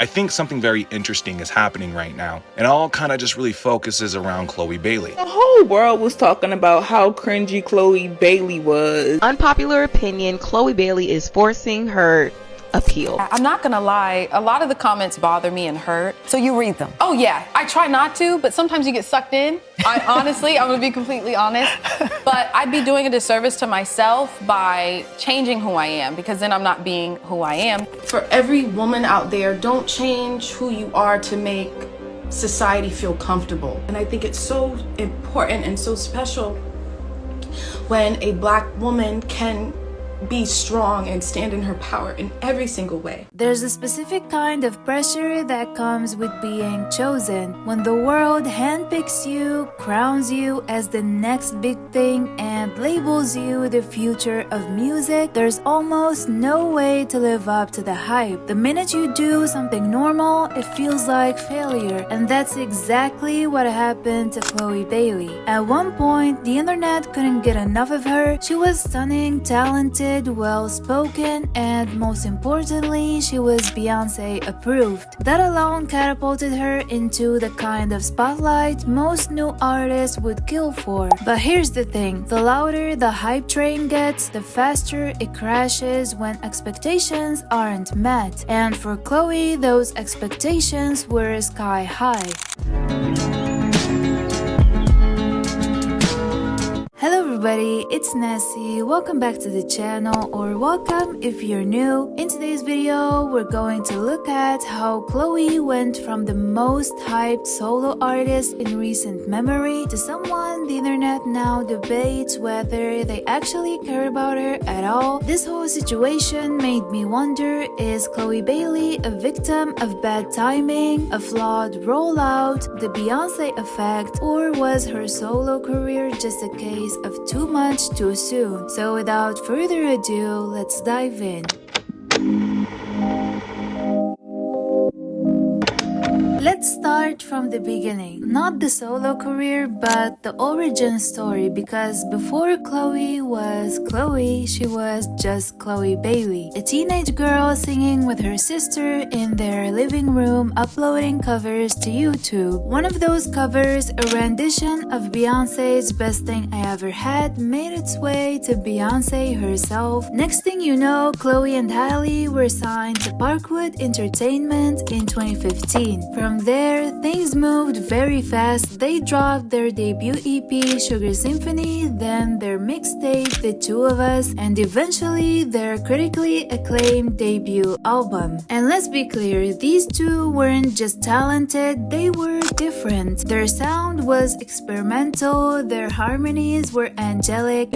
I think something very interesting is happening right now. It all kind of just really focuses around Chloe Bailey. The whole world was talking about how cringy Chloe Bailey was. Unpopular opinion, Chloe Bailey is forcing her appeal. I'm not gonna lie, a lot of the comments bother me and hurt. So you read them? Oh yeah, I try not to, but sometimes you get sucked in. Honestly, I'm gonna be completely honest. But I'd be doing a disservice to myself by changing who I am, because then I'm not being who I am. For every woman out there, don't change who you are to make society feel comfortable. And I think it's so important and so special when a Black woman can be strong and stand in her power in every single way. There's a specific kind of pressure that comes with being chosen. When the world handpicks you, crowns you as the next big thing, and labels you the future of music, there's almost no way to live up to the hype. The minute you do something normal, it feels like failure. And that's exactly what happened to Chloe Bailey. At one point, the internet couldn't get enough of her. She was stunning, talented, well-spoken, and most importantly, she was Beyonce approved. That alone catapulted her into the kind of spotlight most new artists would kill for. But here's the thing, the louder the hype train gets, the faster it crashes when expectations aren't met. And for Chloe, those expectations were sky high. Hello everybody, it's Nessi. Welcome back to the channel, or welcome if you're new. In today's video, we're going to look at how Chloe went from the most hyped solo artist in recent memory to someone the internet now debates whether they actually care about her at all. This whole situation made me wonder, is Chloe Bailey a victim of bad timing, a flawed rollout, the Beyonce effect, or was her solo career just a case of too much too soon? So without further ado, let's dive in. Let's start from the beginning. Not the solo career, but the origin story, because before Chloe was Chloe, she was just Chloe Bailey, a teenage girl singing with her sister in their living room, uploading covers to YouTube. One of those covers, a rendition of Beyonce's Best Thing I Ever Had, made its way to Beyonce herself. Next thing you know, Chloe and Halle were signed to Parkwood Entertainment in 2015. From there, things moved very fast. They dropped their debut EP, Sugar Symphony, then their mixtape, The Two of Us, and eventually their critically acclaimed debut album. And let's be clear, these two weren't just talented, they were different. Their sound was experimental, their harmonies were angelic.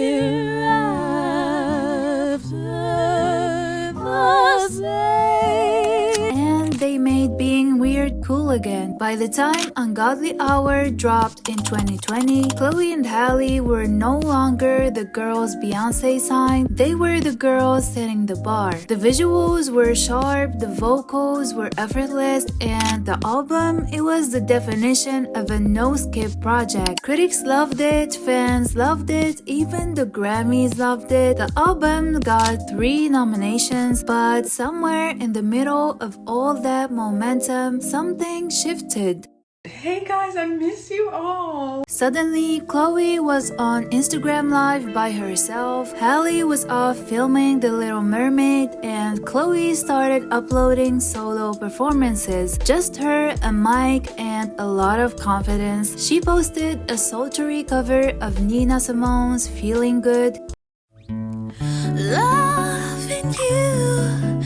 They made being weird cool again. By the time Ungodly Hour dropped in 2020, Chloe and Halle were no longer the girls Beyonce signed, they were the girls setting the bar. The visuals were sharp, the vocals were effortless, and the album, it was the definition of a no-skip project. Critics loved it, fans loved it, even the Grammys loved it. The album got 3 nominations, but somewhere in the middle of all that momentum, something shifted. Hey guys, I miss you all. Suddenly, Chloe was on Instagram Live by herself, Halle was off filming The Little Mermaid, and Chloe started uploading solo performances. Just her, a mic, and a lot of confidence. She posted a sultry cover of Nina Simone's Feeling Good. Loving you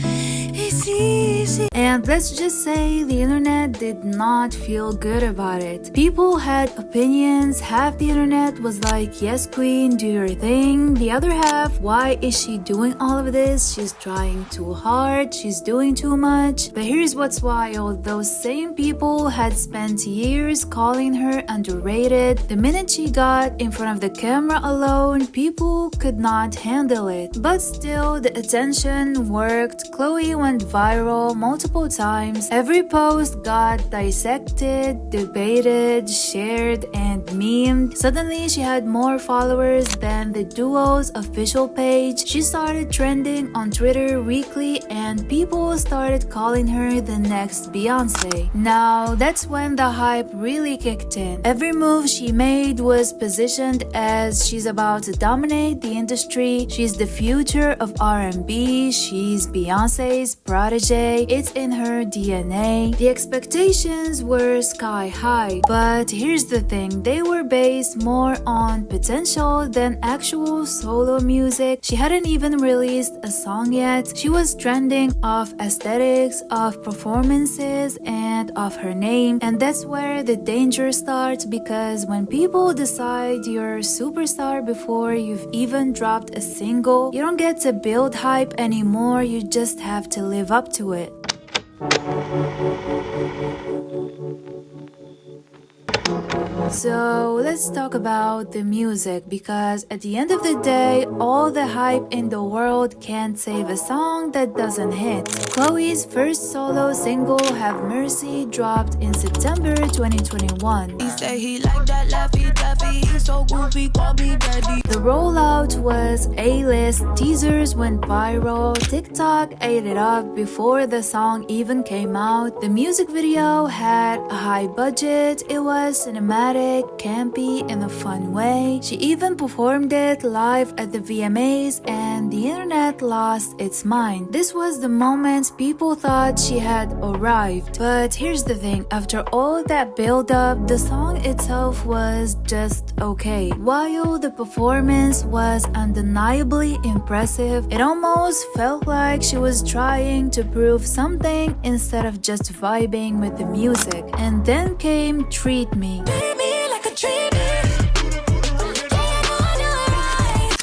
is easy. And let's just say the internet did not feel good about it. People had opinions. Half the internet was like, yes queen, do your thing. The other half, why is she doing all of this? She's trying too hard, she's doing too much. But here's what's wild, those same people had spent years calling her underrated. The minute she got in front of the camera alone, people could not handle it. But still, the attention worked. Chloe went viral multiple times. Every post got dissected, debated, shared, and memed. Suddenly, she had more followers than the duo's official page. She started trending on Twitter weekly, and people started calling her the next Beyonce. Now, that's when the hype really kicked in. Every move she made was positioned as she's about to dominate the industry. She's the future of R&B. She's Beyonce's protégé. It's in her DNA. The expectations were sky high, but here's the thing, they were based more on potential than actual solo music. She hadn't even released a song yet. She was trending off aesthetics, of performances, and of her name. And that's where the danger starts, because when people decide you're a superstar before you've even dropped a single, you don't get to build hype anymore, you just have to live up to it. So let's talk about the music, because at the end of the day, all the hype in the world can't save a song that doesn't hit. Chloe's first solo single, Have Mercy, dropped in September 2021. He say he like that Laffy Taffy, he's so goofy, call me daddy. The rollout was A-list, teasers went viral, TikTok ate it up before the song even came out. The music video had a high budget, it was cinematic, campy in a fun way. She even performed it live at the VMAs, and the internet lost its mind. This was the moment people thought she had arrived. But here's the thing, after all that build-up, the song itself was just okay. While the performance was undeniably impressive, it almost felt like she was trying to prove something instead of just vibing with the music. And then came Treat Me.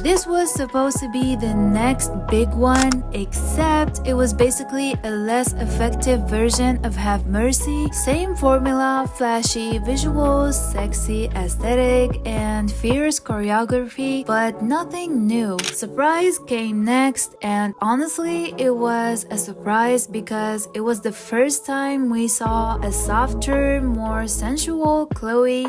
This was supposed to be the next big one, except it was basically a less effective version of Have Mercy. Same formula, flashy visuals, sexy aesthetic, and fierce choreography, but nothing new. Surprise came next, and honestly, it was a surprise because it was the first time we saw a softer, more sensual Chloe.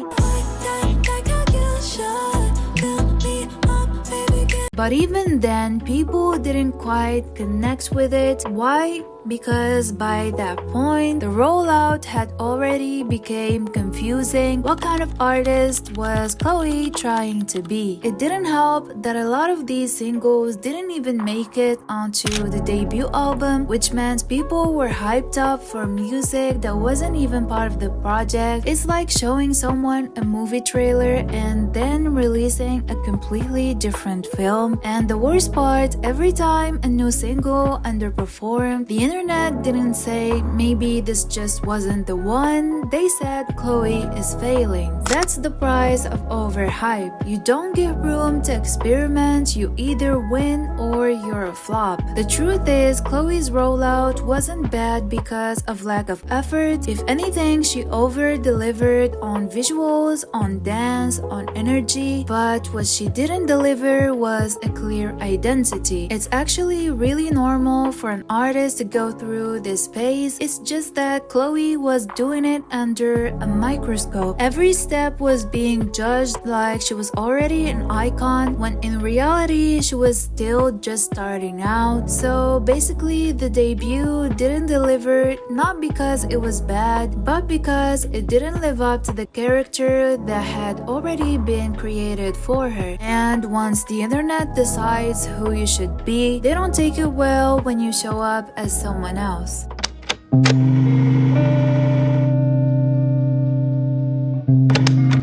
But even then, people didn't quite connect with it. Why? Because by that point, the rollout had already became confusing. What kind of artist was Chloe trying to be? It didn't help that a lot of these singles didn't even make it onto the debut album, which meant people were hyped up for music that wasn't even part of the project. It's like showing someone a movie trailer and then releasing a completely different film. And the worst part, every time a new single underperformed, the internet didn't say maybe this just wasn't the one. They said Chloe is failing. That's the price of overhype. You don't give room to experiment, you either win or you're a flop. The truth is, Chloe's rollout wasn't bad because of lack of effort. If anything, she over-delivered on visuals, on dance, on energy, but what she didn't deliver was a clear identity. It's actually really normal for an artist to go through this phase. It's just that Chloe was doing it under a microscope. Every step was being judged like she was already an icon, when in reality she was still just starting out. So basically, the debut didn't deliver, not because it was bad, but because it didn't live up to the character that had already been created for her. And once the internet decides who you should be, they don't take it well when you show up as someone else.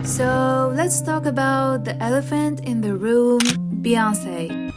So let's talk about the elephant in the room, Beyonce.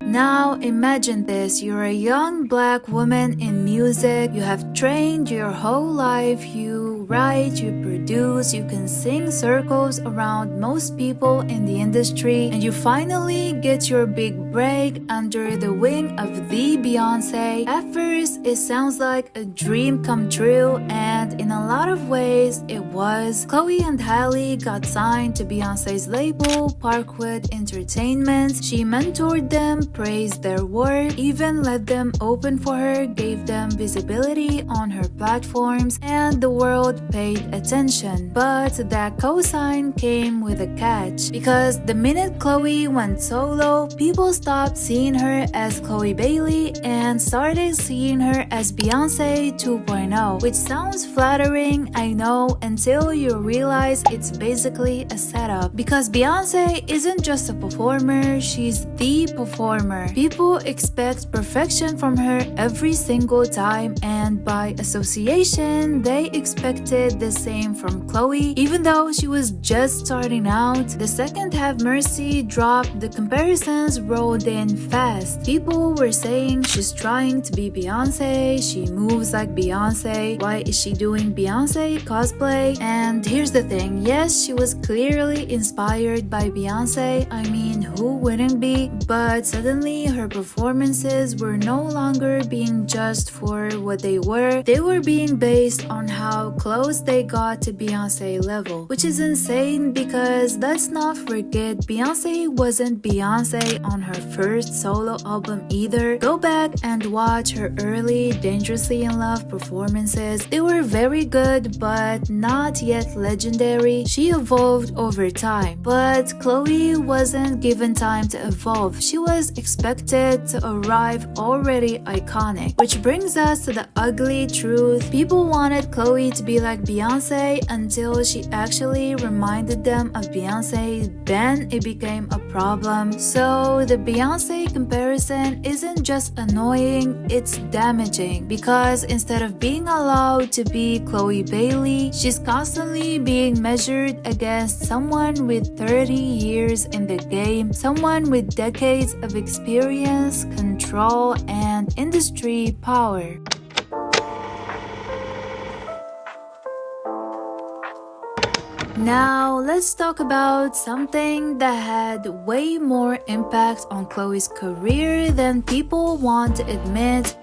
Now imagine this, you're a young black woman in music, you have trained your whole life, you write, you produce, you can sing circles around most people in the industry, and you finally get your big break under the wing of the Beyonce. At first, it sounds like a dream come true, and in a lot of ways, it was. Chloe and Halle got signed to Beyonce's label, Parkwood Entertainment. She mentored them, praised their work, even let them open for her, gave them visibility on her platforms, and the world paid attention. But that cosign came with a catch, because the minute Chloe went solo, people stopped seeing her as Chloe Bailey and started seeing her as Beyonce 2.0, which sounds flattering, I know, until you realize it's basically a setup. Because Beyonce isn't just a performer, she's the performer. People expect perfection from her every single time, and by association, they expected the same from Chloe, even though she was just starting out. The second Have Mercy dropped, the comparisons rolled in fast. People were saying she's trying to be Beyonce, she moves like Beyonce, why is she doing Beyonce cosplay? And here's the thing, yes, she was clearly inspired by Beyonce, I mean, who wouldn't be? But suddenly her performances were no longer being judged for what they were being based on how close they got to Beyonce level, which is insane because let's not forget Beyonce wasn't Beyonce on her first solo album either. Go back and watch her early Dangerously in Love performances. They were very good but not yet legendary. She evolved over time, but Chloe wasn't given time to evolve. She was expected to arrive already iconic, which brings us to the ugly truth. People wanted Chloe to be like Beyonce until she actually reminded them of Beyonce, then it became a problem. So the Beyonce comparison isn't just annoying, it's damaging, because instead of being allowed to be Chloe Bailey, she's constantly being measured against someone with 30 years in the game, someone with decades of experience, control, and industry power. Now, let's talk about something that had way more impact on Chloe's career than people want to admit.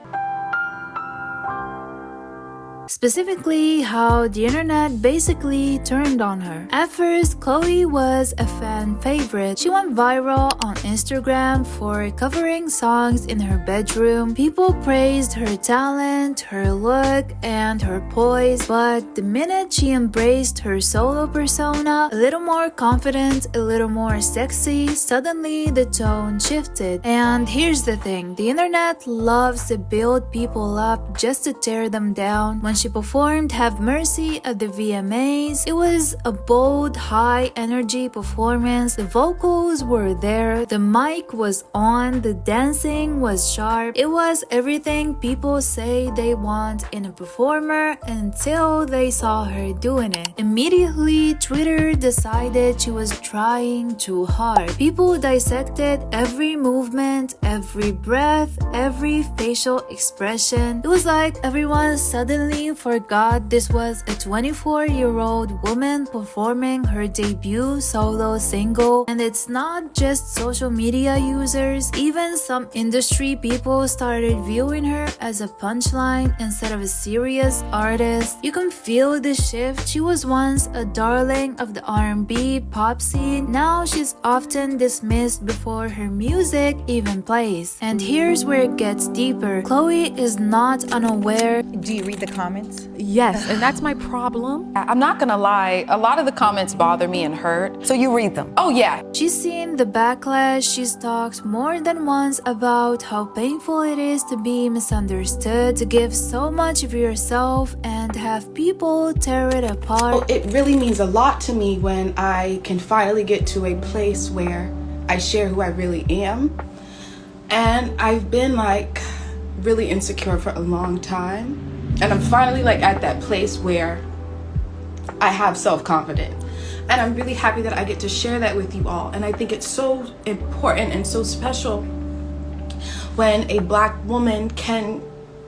Specifically, how the internet basically turned on her. At first, Chloe was a fan favorite. She went viral on Instagram for covering songs in her bedroom. People praised her talent, her look, and her poise, but the minute she embraced her solo persona, a little more confident, a little more sexy, suddenly the tone shifted. And here's the thing, the internet loves to build people up just to tear them down. When she performed Have Mercy at the VMAs, it was a bold, high energy performance. The vocals were there, the mic was on, the dancing was sharp. It was everything people say they want in a performer until they saw her doing it. Immediately, Twitter decided she was trying too hard. People dissected every movement, every breath, every facial expression. It was like everyone suddenly forgot this was a 24-year-old woman performing her debut solo single. And it's not just social media users, even some industry people started viewing her as a punchline instead of a serious artist. You can feel the shift. She was once a darling of the R&B pop scene. Now she's often dismissed before her music even plays. And here's where it gets deeper. Chloe is not unaware. Do you read the comments? Yes, and that's my problem. I'm not gonna lie, a lot of the comments bother me and hurt. So you read them? Oh yeah. She's seen the backlash. She's talked more than once about how painful it is to be misunderstood, to give so much of yourself and have people tear it apart. Well, it really means a lot to me when I can finally get to a place where I share who I really am. And I've been really insecure for a long time. And I'm finally at that place where I have self-confidence. And I'm really happy that I get to share that with you all. And I think it's so important and so special when a Black woman can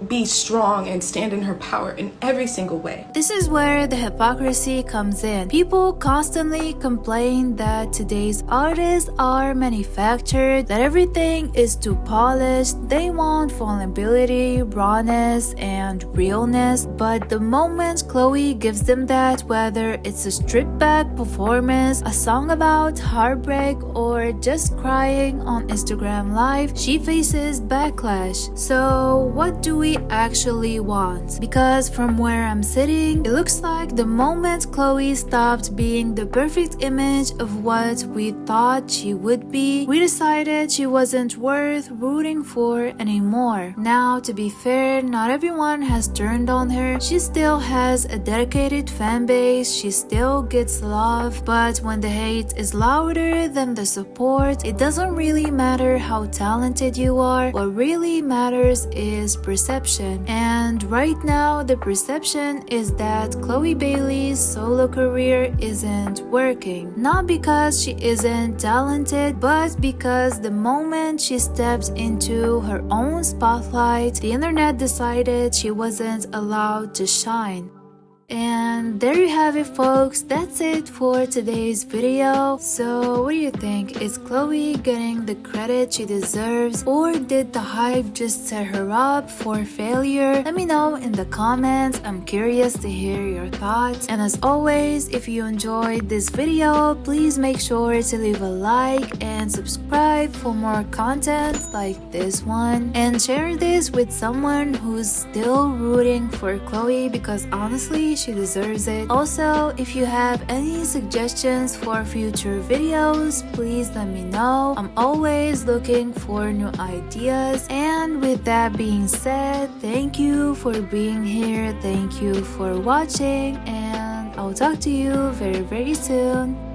be strong and stand in her power in every single way. This is where the hypocrisy comes in. People constantly complain that today's artists are manufactured, that everything is too polished. They want vulnerability, rawness, and realness. But the moment Chloe gives them that, whether it's a stripped back performance, a song about heartbreak, or just crying on Instagram Live, she faces backlash. So what do we actually want? Because from where I'm sitting, it looks like the moment Chloe stopped being the perfect image of what we thought she would be, we decided she wasn't worth rooting for anymore. Now, to be fair, not everyone has turned on her. She still has a dedicated fan base, she still gets love, but when the hate is louder than the support, it doesn't really matter how talented you are. What really matters is perception. And right now, the perception is that Chloe Bailey's solo career isn't working. Not because she isn't talented, but because the moment she steps into her own spotlight, the internet decided she wasn't allowed to shine. And there you have it, folks. That's it for today's video. So what do you think? Is Chloe getting the credit she deserves, or did the hype just set her up for failure? Let me know in the comments. I'm curious to hear your thoughts. And as always, if you enjoyed this video, please make sure to leave a like and subscribe for more content like this one. And share this with someone who's still rooting for Chloe, because honestly, she deserves it. Also, if you have any suggestions for future videos, please let me know. I'm always looking for new ideas. And with that being said, thank you for being here, thank you for watching, and I'll talk to you very soon.